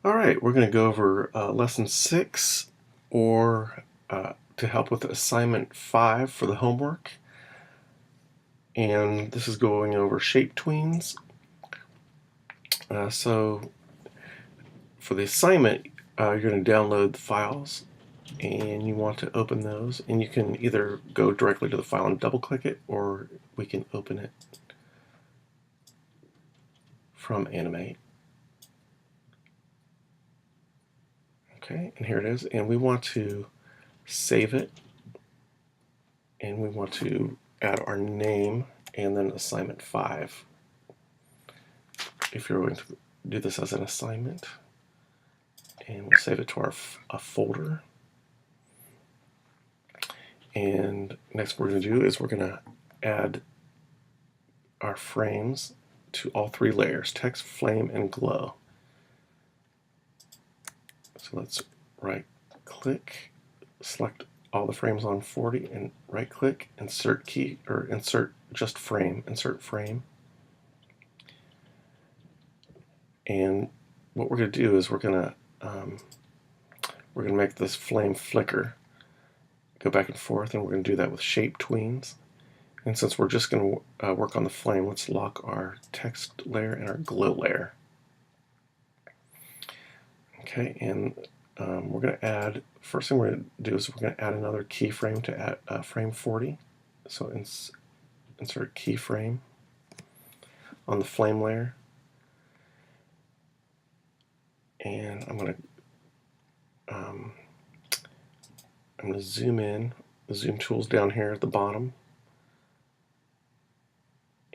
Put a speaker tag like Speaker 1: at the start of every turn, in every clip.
Speaker 1: All right, we're going to go over lesson 6, or to help with assignment 5 for the homework. And this is going over ShapeTweens. So for the assignment, you're going to download the files and you want to open those. And you can either go directly to the file and double click it, or we can open it from Animate. Okay, and here it is. And we want to save it, and we want to add our name and then assignment 5. If you're going to do this as an assignment, and we'll save it to our folder. And next what we're going to do is we're going to add our frames to all 3 layers: text, flame, and glow. So let's right click, select all the frames on 40, and right click, insert key, or insert just frame, insert frame. And what we're going to do is we're going to make this flame flicker, go back and forth, and we're going to do that with ShapeTweens. And since we're just going to work on the flame, let's lock our text layer and our glow layer. Okay, and we're going to add, first thing we're going to do is we're going to add another keyframe to add frame 40. So insert keyframe on the flame layer. And I'm going to zoom in. The zoom tool's down here at the bottom.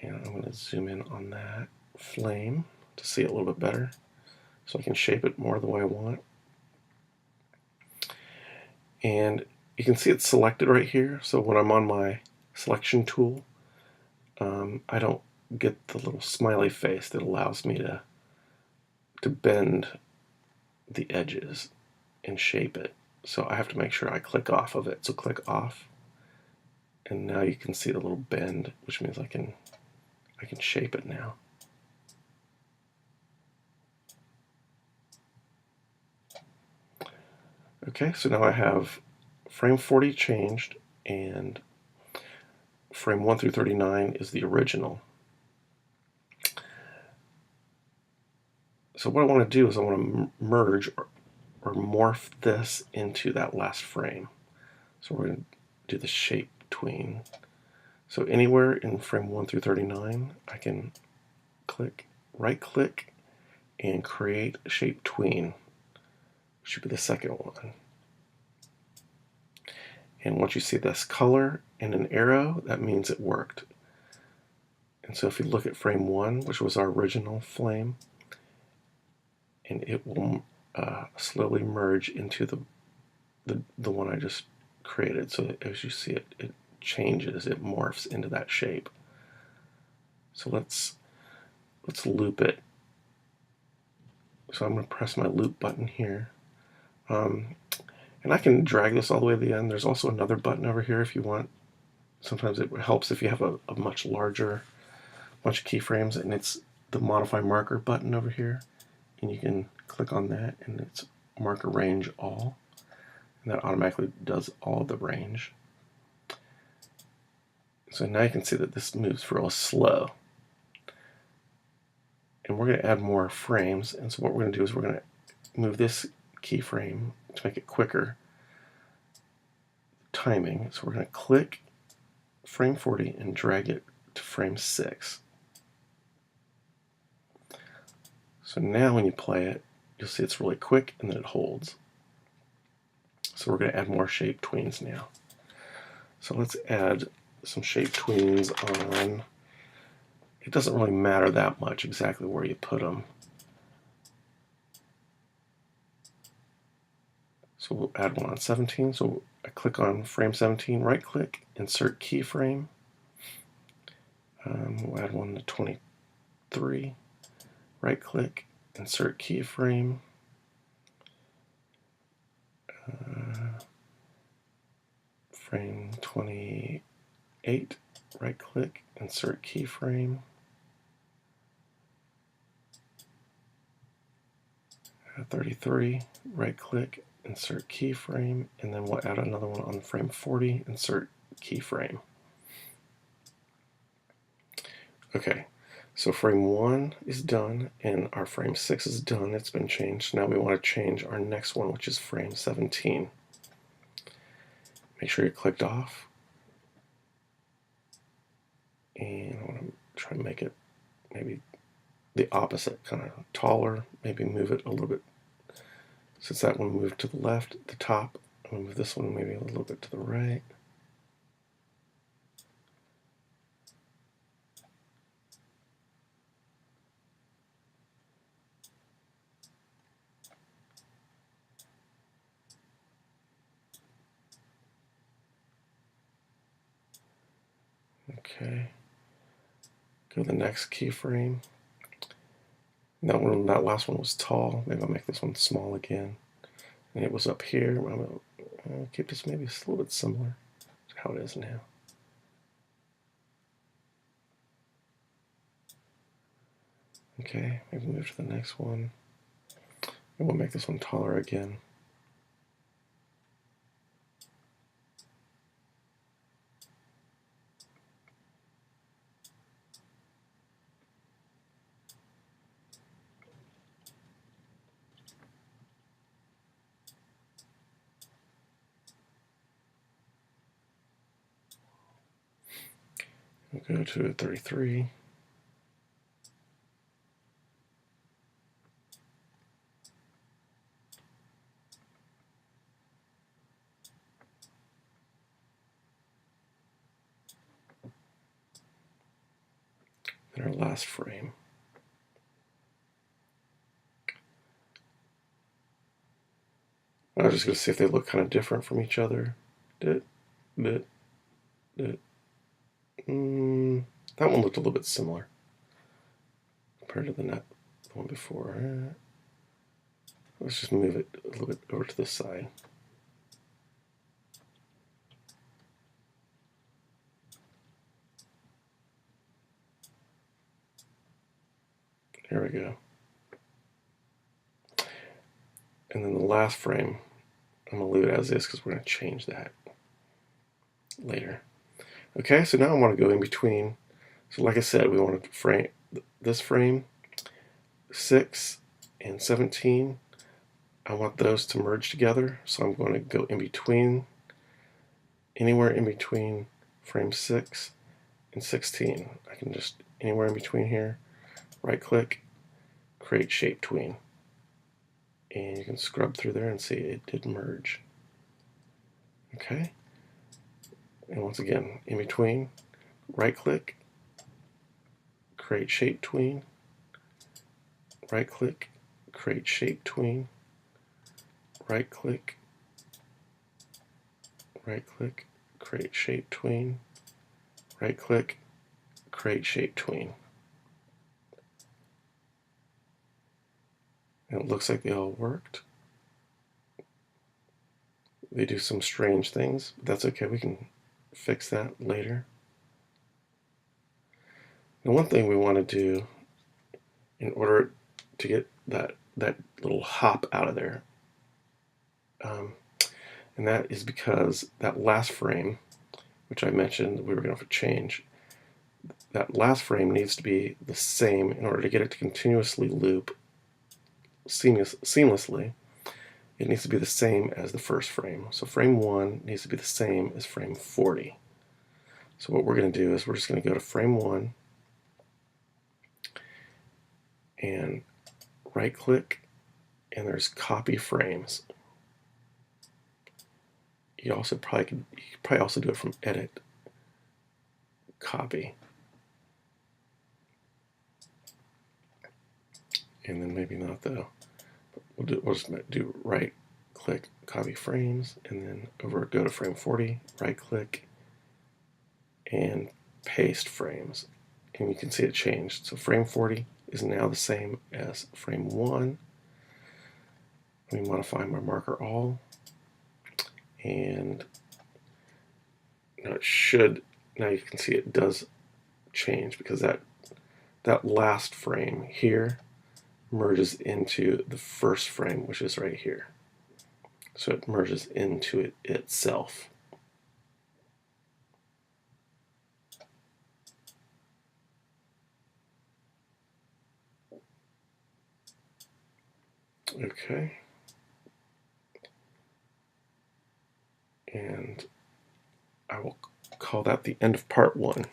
Speaker 1: And I'm going to zoom in on that flame to see it a little bit better, so I can shape it more the way I want. And you can see it's selected right here. So when I'm on my selection tool, I don't get the little smiley face that allows me to bend the edges and shape it. So I have to make sure I click off of it. So click off, and now you can see the little bend, which means I can shape it now. Okay, so now I have frame 40 changed, and frame 1 through 39 is the original. So what I want to do is I want to merge or morph this into that last frame. So we're going to do the ShapeTween. So anywhere in frame 1 through 39, I can right click, and create a ShapeTween. Should be the second one. And once you see this color and an arrow, that means it worked. And so if you look at frame 1, which was our original flame, and it will slowly merge into the one I just created. So that as you see it, it changes, it morphs into that shape. So let's loop it. So I'm going to press my loop button here. And I can drag this all the way to the end. There's also another button over here if you want. Sometimes it helps if you have a much larger bunch of keyframes, and it's the modify marker button over here. And you can click on that, and it's marker range all. And that automatically does all the range. So now you can see that this moves real slow. And we're going to add more frames. And so what we're going to do is we're going to move this keyframe to make it quicker. Timing. So we're going to click frame 40 and drag it to frame 6. So now when you play it, you'll see it's really quick and then it holds. So we're going to add more ShapeTweens now. So let's add some ShapeTweens on. It doesn't really matter that much exactly where you put them. So we'll add one on 17. So I click on frame 17, right click, insert keyframe. We'll add one to 23, right click, insert keyframe. Frame 28, right click, insert keyframe. 33, right click, insert keyframe, and then we'll add another one on frame 40, insert keyframe. Okay, so frame 1 is done and our frame 6 is done. It's been changed. Now we want to change our next one, which is frame 17. Make sure you're clicked off. And I want to try to make it maybe the opposite, kind of taller, maybe move it a little bit. Since that one moved to the left, the top, I'm going to move this one maybe a little bit to the right. Okay. Go to the next keyframe. That last one was tall. Maybe I'll make this one small again. And it was up here. I'm going to keep this maybe a little bit similar to how it is now. Okay, maybe move to the next one. And we'll make this one taller again. We'll go to 33. And our last frame. I'm just going to see if they look kind of different from each other. That one looked a little bit similar compared to the one before. Let's just move it a little bit over to this side. There we go. And then the last frame, I'm going to leave it as is because we're going to change that later. Okay, so now I want to go in between. So like I said, we want to frame this frame 6 and 17. I want those to merge together, so I'm going to go in between, anywhere in between frame 6 and 16. I can just, anywhere in between here, right click, create ShapeTween. And you can scrub through there and see it did merge. Okay, and once again, in between, right click, create ShapeTween, right click, create ShapeTween, right click, create ShapeTween, right click, create ShapeTween. And it looks like they all worked. They do some strange things, but that's okay, we can fix that later. Now one thing we want to do in order to get that little hop out of there, and that is because that last frame, which I mentioned we were going to change, that last frame needs to be the same in order to get it to continuously loop seamlessly. It needs to be the same as the first frame. So frame 1 needs to be the same as frame 40. So what we're going to do is we're just going to go to frame 1 and right click, and there's copy frames. You could probably also do it from edit, copy, and then maybe not though. We'll just do right click, copy frames, and then go to frame 40, right click, and paste frames. And you can see it changed. So frame 40 is now the same as frame 1. Let me modify my marker all. And now now you can see it does change because that last frame here merges into the first frame, which is right here. So it merges into it itself. Okay. And I will call that the end of part 1.